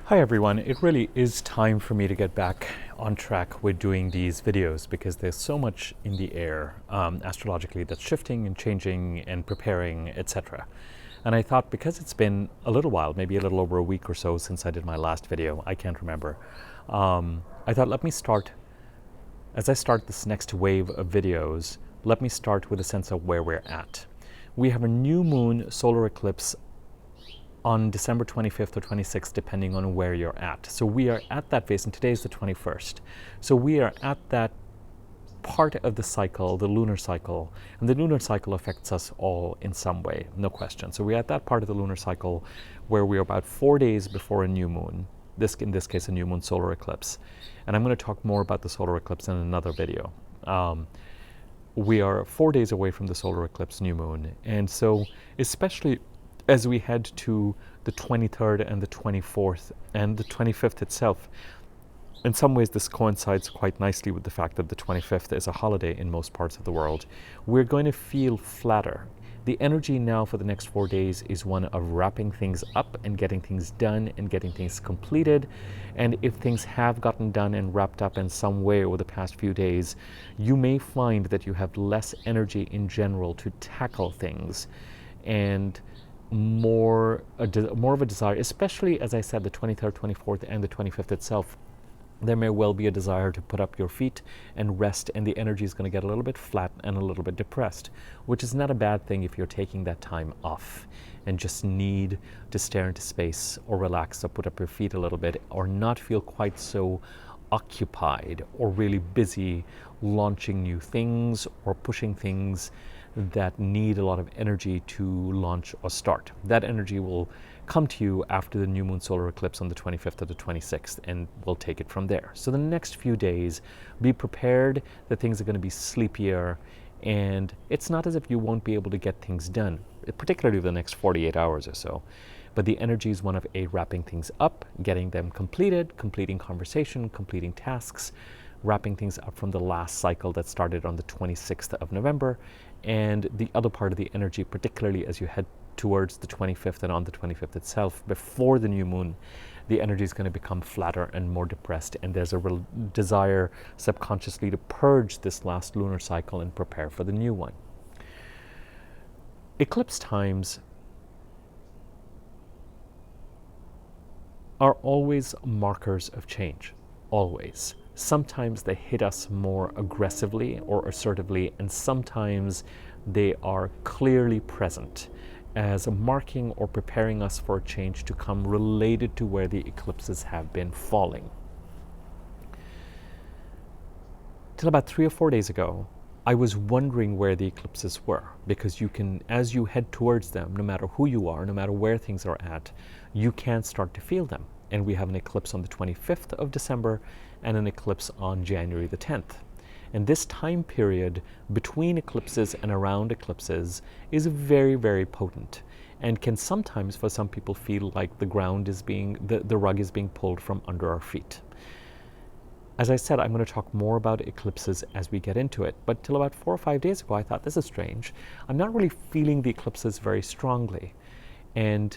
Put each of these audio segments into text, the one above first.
Hi everyone, it really is time for me to get back on track with doing these videos because there's so much in the air astrologically that's shifting and changing and preparing, etc. And I thought because it's been a little while, maybe a little over a week or so since I did my last video, I can't remember, I thought let me start, as I start this next wave of videos, let me start with a sense of where we're at. We have a new moon solar eclipse on December 25th or 26th, depending on where you're at. So we are at that phase, and today is the 21st. So we are at that part of the cycle, the lunar cycle, and the lunar cycle affects us all in some way, no question. So we're at that part of the lunar cycle where we're about 4 days before a new moon, in this case a new moon solar eclipse. And I'm going to talk more about the solar eclipse in another video. We are 4 days away from the solar eclipse new moon, and so especially as we head to the 23rd and the 24th and the 25th itself. In some ways this coincides quite nicely with the fact that the 25th is a holiday in most parts of the world. We're going to feel flatter. The energy now for the next 4 days is one of wrapping things up and getting things done and getting things completed. And if things have gotten done and wrapped up in some way over the past few days, you may find that you have less energy in general to tackle things, and more of a desire, especially as I said, the 23rd, 24th, and the 25th itself. There may well be a desire to put up your feet and rest, and the energy is going to get a little bit flat and a little bit depressed, which is not a bad thing if you're taking that time off and just need to stare into space or relax or put up your feet a little bit or not feel quite so occupied or really busy launching new things or pushing things that need a lot of energy to launch or start. That energy will come to you after the new moon solar eclipse on the 25th or the 26th, and we'll take it from there. So the next few days, be prepared that things are going to be sleepier, and it's not as if you won't be able to get things done, particularly the next 48 hours or so. But the energy is one of wrapping things up, getting them completed, completing conversation, completing tasks, wrapping things up from the last cycle that started on the 26th of November. And the other part of the energy, particularly as you head towards the 25th and on the 25th itself, before the new moon, the energy is going to become flatter and more depressed, and there's a real desire subconsciously to purge this last lunar cycle and prepare for the new one. Eclipse times are always markers of change, always. Sometimes they hit us more aggressively or assertively, and sometimes they are clearly present as marking or preparing us for a change to come related to where the eclipses have been falling. Till about 3 or 4 days ago, I was wondering where the eclipses were, because you can, as you head towards them, no matter who you are, no matter where things are at, you can start to feel them. And we have an eclipse on the 25th of December and an eclipse on January the 10th. And this time period between eclipses and around eclipses is very, very potent, and can sometimes for some people feel like the ground is being, the rug is being pulled from under our feet. As I said, I'm going to talk more about eclipses as we get into it, but till about 4 or 5 days ago I thought, this is strange. I'm not really feeling the eclipses very strongly, and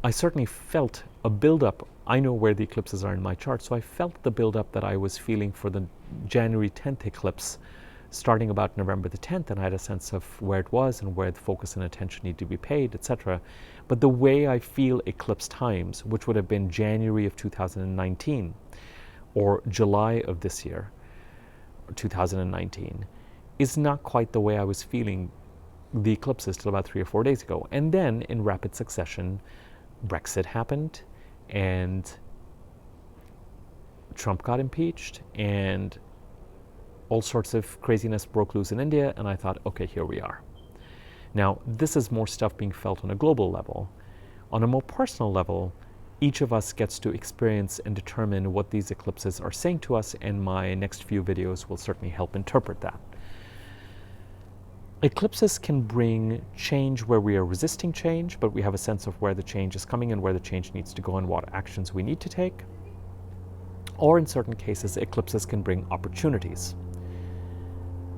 I certainly felt a build-up. I know where the eclipses are in my chart, so I felt the build-up that I was feeling for the January 10th eclipse starting about November the 10th, and I had a sense of where it was and where the focus and attention need to be paid, etc. But the way I feel eclipse times, which would have been January of 2019 or July of this year, 2019, is not quite the way I was feeling the eclipses till about 3 or 4 days ago. And then in rapid succession, Brexit happened, and Trump got impeached, and all sorts of craziness broke loose in India, and I thought, okay, here we are. Now, this is more stuff being felt on a global level. On a more personal level, each of us gets to experience and determine what these eclipses are saying to us, and my next few videos will certainly help interpret that. Eclipses can bring change where we are resisting change, but we have a sense of where the change is coming and where the change needs to go and what actions we need to take. Or in certain cases, eclipses can bring opportunities.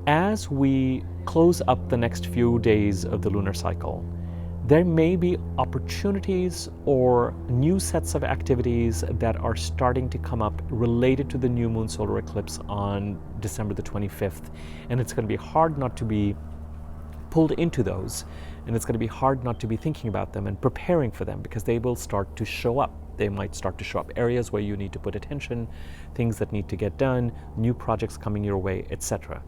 As we close up the next few days of the lunar cycle, There may be opportunities or new sets of activities that are starting to come up related to the new moon solar eclipse on December the 25th. And it's going to be hard not to be pulled into those. And it's going to be hard not to be thinking about them and preparing for them, because they will start to show up. They might start to show up areas where you need to put attention, things that need to get done, new projects coming your way, etc.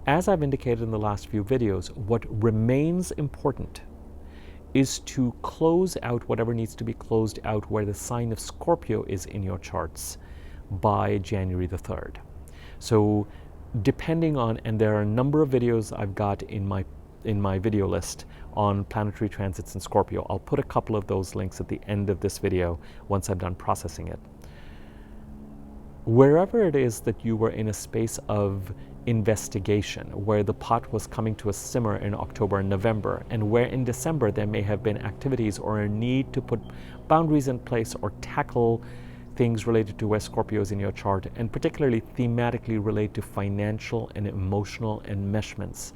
As I've indicated in the last few videos, what remains important is to close out whatever needs to be closed out where the sign of Scorpio is in your charts by January the 3rd. So depending on, and there are a number of videos I've got in my video list on planetary transits in Scorpio. I'll put a couple of those links at the end of this video once I'm done processing it. Wherever it is that you were in a space of investigation, where the pot was coming to a simmer in October and November, and where in December there may have been activities or a need to put boundaries in place or tackle things related to where Scorpio is in your chart, and particularly thematically relate to financial and emotional enmeshments,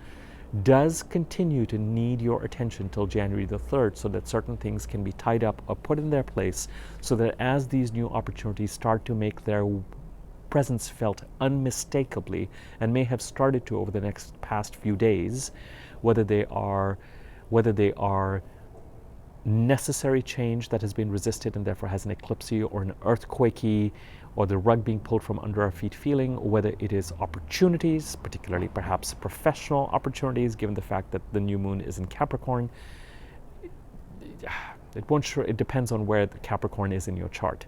does continue to need your attention till January the 3rd, so that certain things can be tied up or put in their place, so that as these new opportunities start to make their presence felt unmistakably, and may have started to over the past few days, whether they are necessary change that has been resisted and therefore has an eclipsy or an earthquakey or the rug being pulled from under our feet feeling, whether it is opportunities, particularly perhaps professional opportunities, given the fact that the new moon is in Capricorn. It depends on where the Capricorn is in your chart.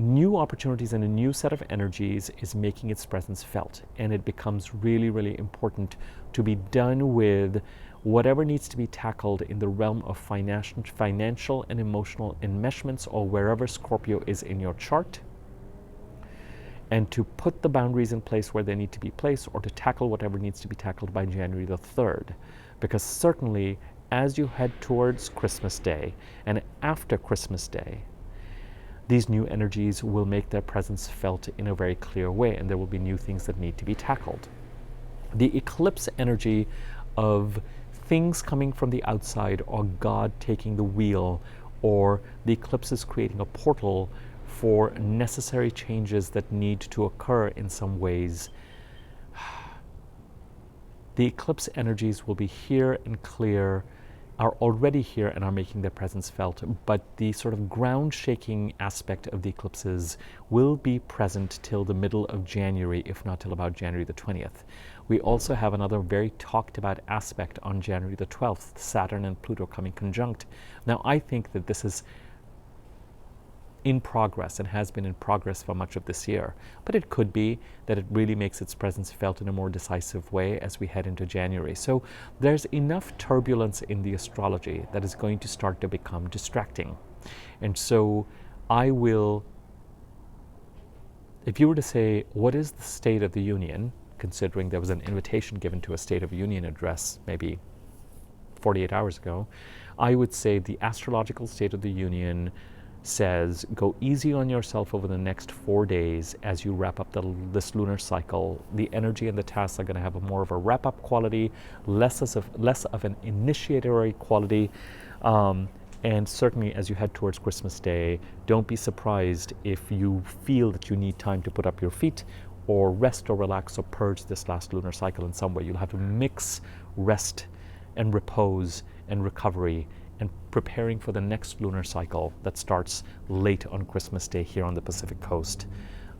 New opportunities and a new set of energies is making its presence felt, and it becomes really, really important to be done with whatever needs to be tackled in the realm of financial and emotional enmeshments, or wherever Scorpio is in your chart, and to put the boundaries in place where they need to be placed, or to tackle whatever needs to be tackled by January the 3rd. Because certainly as you head towards Christmas Day and after Christmas Day, these new energies will make their presence felt in a very clear way, and there will be new things that need to be tackled. The eclipse energy of things coming from the outside, or God taking the wheel, or the eclipse is creating a portal for necessary changes that need to occur in some ways. The eclipse energies will be here and clear, are already here and are making their presence felt, but the sort of ground shaking aspect of the eclipses will be present till the middle of January, if not till about January the 20th. We also have another very talked about aspect on January the 12th, Saturn and Pluto coming conjunct. Now, I think that this is in progress and has been in progress for much of this year, but it could be that it really makes its presence felt in a more decisive way as we head into January. So there's enough turbulence in the astrology that is going to start to become distracting. And so I will, if you were to say, what is the State of the Union, considering there was an invitation given to a State of the Union address maybe 48 hours ago, I would say the astrological State of the Union says, go easy on yourself over the next 4 days as you wrap up this lunar cycle. The energy and the tasks are going to have more of a wrap-up quality, less of an initiatory quality, and certainly as you head towards Christmas Day, don't be surprised if you feel that you need time to put up your feet or rest or relax or purge this last lunar cycle in some way. You'll have to mix rest and repose and recovery and preparing for the next lunar cycle that starts late on Christmas Day here on the Pacific coast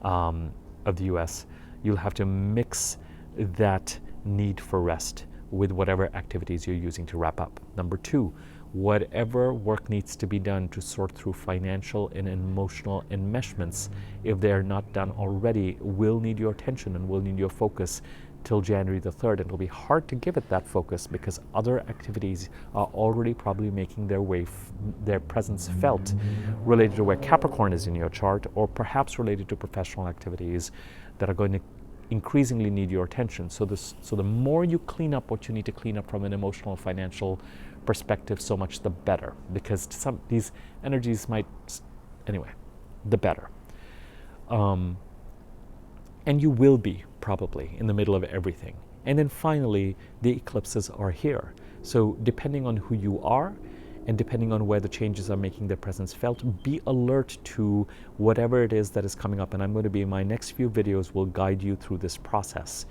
of the US. You'll have to mix that need for rest with whatever activities you're using to wrap up. Number 2, whatever work needs to be done to sort through financial and emotional enmeshments, if they're not done already, will need your attention and will need your focus till January the 3rd. It'll be hard to give it that focus because other activities are already probably making their presence felt related to where Capricorn is in your chart, or perhaps related to professional activities that are going to increasingly need your attention. So the more you clean up what you need to clean up from an emotional, financial perspective, so much the better, because these energies might, anyway, the better. And you will be probably in the middle of everything. And then finally, the eclipses are here. So depending on who you are and depending on where the changes are making their presence felt, be alert to whatever it is that is coming up. And I'm going to be, in my next few videos, will guide you through this process.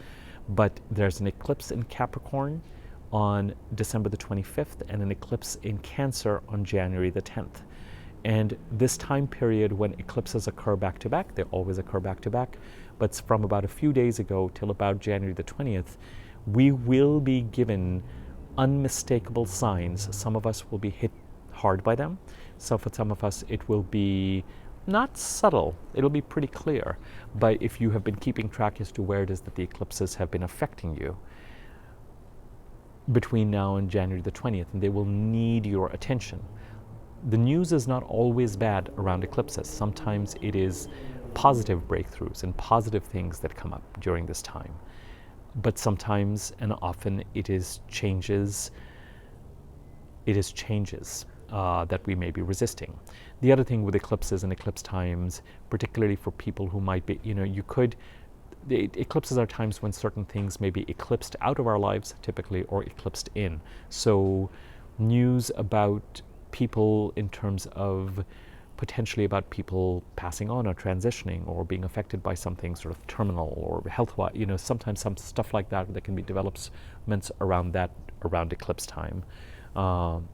But there's an eclipse in Capricorn on December the 25th and an eclipse in Cancer on January the 10th. And this time period when eclipses occur back to back, they always occur back to back, but from about a few days ago till about January the 20th, we will be given unmistakable signs. Some of us will be hit hard by them. So for some of us, it will be not subtle, it'll be pretty clear. But if you have been keeping track as to where it is that the eclipses have been affecting you between now and January the 20th, and they will need your attention. The news is not always bad around eclipses. Sometimes it is positive breakthroughs and positive things that come up during this time. But sometimes and often it is changes that we may be resisting. The other thing with eclipses and eclipse times, particularly for people who might be, the eclipses are times when certain things may be eclipsed out of our lives typically, or eclipsed in. So news about people in terms of potentially about people passing on or transitioning or being affected by something sort of terminal or health-wise, sometimes some stuff like that, there can be developments around that, around eclipse time.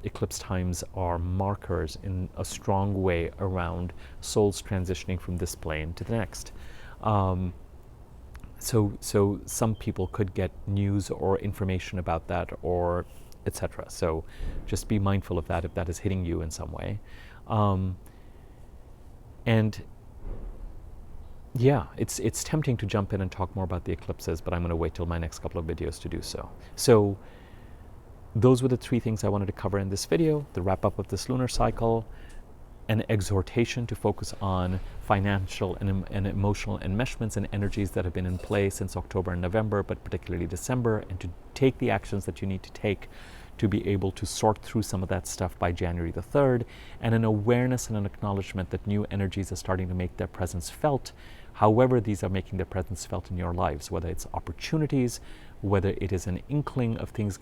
Eclipse times are markers in a strong way around souls transitioning from this plane to the next. So some people could get news or information about that, or etc. So just be mindful of that if that is hitting you in some way. And yeah, it's tempting to jump in and talk more about the eclipses, but I'm going to wait till my next couple of videos to do so. So those were the three things I wanted to cover in this video: the wrap up of this lunar cycle, an exhortation to focus on financial and emotional enmeshments and energies that have been in play since October and November, but particularly December, and to take the actions that you need to take to be able to sort through some of that stuff by January the 3rd, and an awareness and an acknowledgement that new energies are starting to make their presence felt, however these are making their presence felt in your lives, whether it's opportunities, whether it is an inkling of things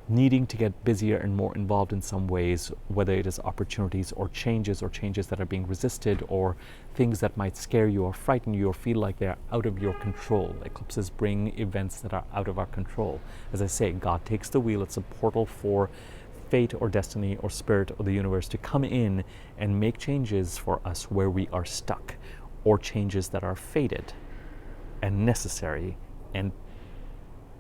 needing to get busier and more involved in some ways, whether it is opportunities or changes that are being resisted, or things that might scare you or frighten you or feel like they're out of your control. Eclipses bring events that are out of our control. As I say, God takes the wheel. It's a portal for fate or destiny or spirit or the universe to come in and make changes for us where we are stuck, or changes that are fated and necessary and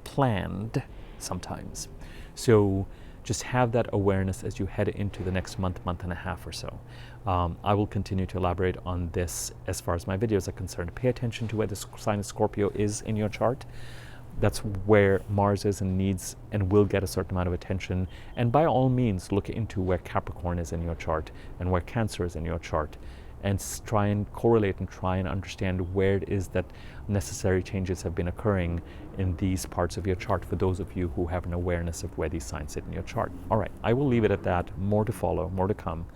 planned sometimes. So just have that awareness as you head into the next month and a half or so. I will continue to elaborate on this as far as my videos are concerned. Pay attention to where the sign of Scorpio is in your chart. That's where Mars is and needs and will get a certain amount of attention. And by all means, look into where Capricorn is in your chart and where Cancer is in your chart, and try and correlate and try and understand where it is that necessary changes have been occurring in these parts of your chart, for those of you who have an awareness of where these signs sit in your chart. All right, I will leave it at that. More to follow, more to come.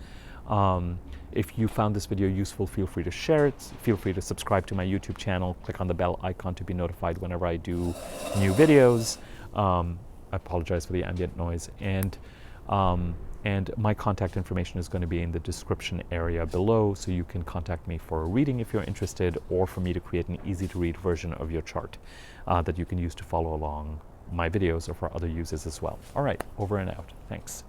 If you found this video useful, feel free to share it. Feel free to subscribe to my YouTube channel. Click on the bell icon to be notified whenever I do new videos. I apologize for the ambient noise. And my contact information is going to be in the description area below, so you can contact me for a reading if you're interested, or for me to create an easy-to-read version of your chart that you can use to follow along my videos or for other uses as well. All right, over and out. Thanks.